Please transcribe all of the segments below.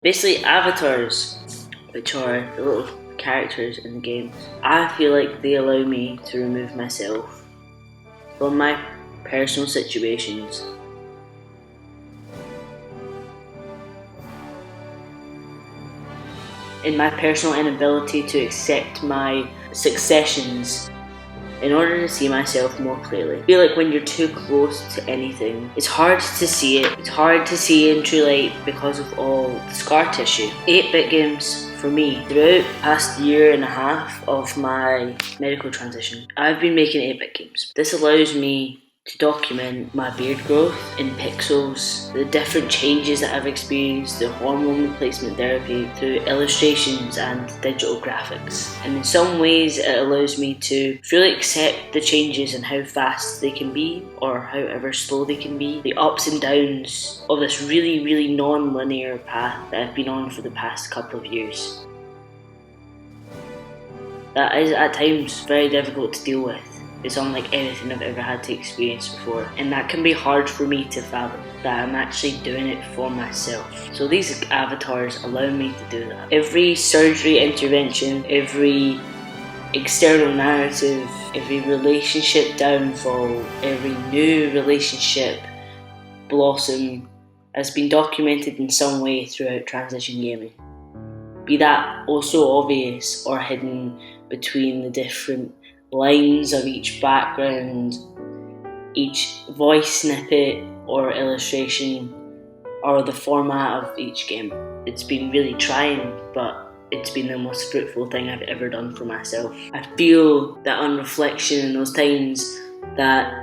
Basically, avatars, which are the little characters in the games, I feel like they allow me to remove myself from my personal situations. In my personal inability to accept my successions in order to see myself more clearly. I feel like when you're too close to anything, it's hard to see it. It's hard to see in true light because of all the scar tissue. 8-bit games, for me, throughout the past year and a half of my medical transition, I've been making 8-bit games. This allows me to document my beard growth in pixels, the different changes that I've experienced, the hormone replacement therapy through illustrations and digital graphics. And in some ways it allows me to fully accept the changes and how fast they can be, or however slow they can be, the ups and downs of this really non-linear path that I've been on for the past couple of years. That is at times very difficult to deal with. It's unlike anything I've ever had to experience before, and that can be hard for me to fathom, that I'm actually doing it for myself. So these avatars allow me to do that. Every surgery intervention, every external narrative, every relationship downfall, every new relationship blossom has been documented in some way throughout transition gaming. Be that also obvious or hidden between the different lines of each background, each voice snippet or illustration, or the format of each game. It's been really trying, but it's been the most fruitful thing I've ever done for myself. I feel that on reflection in those times that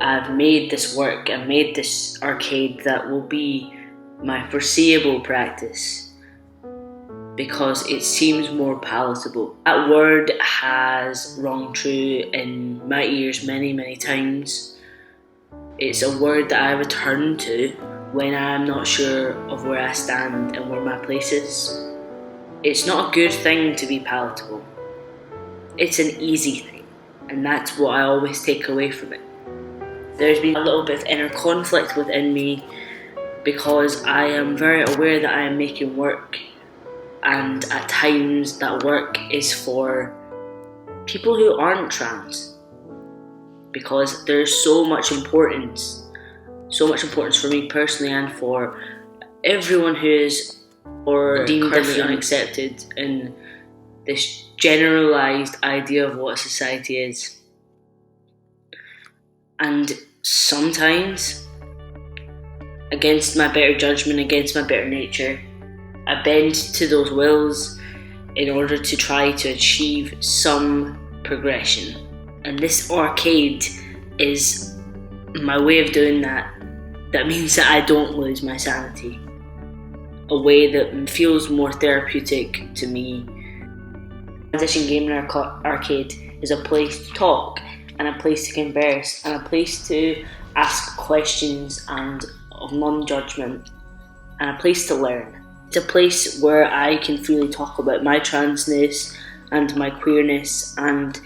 I've made this work, I've made this arcade that will be my foreseeable practice, because it seems more palatable. That word has rung true in my ears many times. It's a word that I return to when I'm not sure of where I stand and where my place is. It's not a good thing to be palatable. It's an easy thing, and that's what I always take away from it. There's been a little bit of inner conflict within me because I am very aware that I am making work, and at times that work is for people who aren't trans, because there's so much importance for me personally and for everyone who is or deemed currently unaccepted in this generalised idea of what society is. And sometimes, against my better judgment, against my better nature, I bend to those wills in order to try to achieve some progression. And this arcade is my way of doing that. That means that I don't lose my sanity. A way that feels more therapeutic to me. Transition Gaming Arcade is a place to talk, and a place to converse, and a place to ask questions and of non-judgment, and a place to learn. It's a place where I can freely talk about my transness and my queerness, and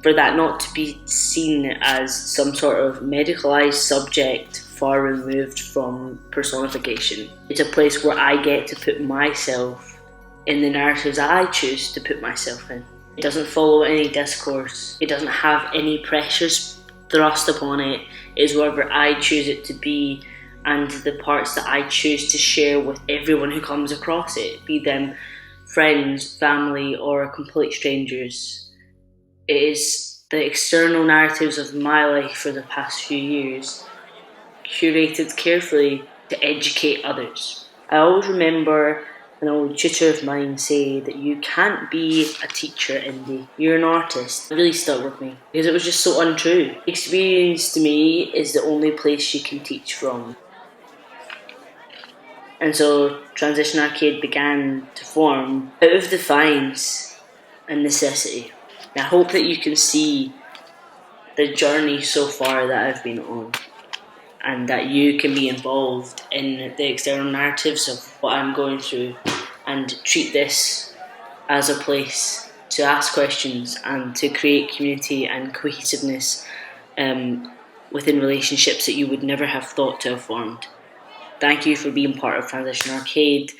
for that not to be seen as some sort of medicalised subject far removed from personification. It's a place where I get to put myself in the narratives I choose to put myself in. It doesn't follow any discourse. It doesn't have any pressures thrust upon it. It is whatever I choose it to be, and the parts that I choose to share with everyone who comes across it, be them friends, family, or complete strangers. It is the external narratives of my life for the past few years, curated carefully to educate others. I always remember an old tutor of mine say that you can't be a teacher, Indy. You're an artist. It really stuck with me because it was just so untrue. Experience to me is the only place you can teach from. And so Transition Arcade began to form out of defiance and necessity. And I hope that you can see the journey so far that I've been on, and that you can be involved in the external narratives of what I'm going through, and treat this as a place to ask questions and to create community and cohesiveness within relationships that you would never have thought to have formed. Thank you for being part of Transition Arcade.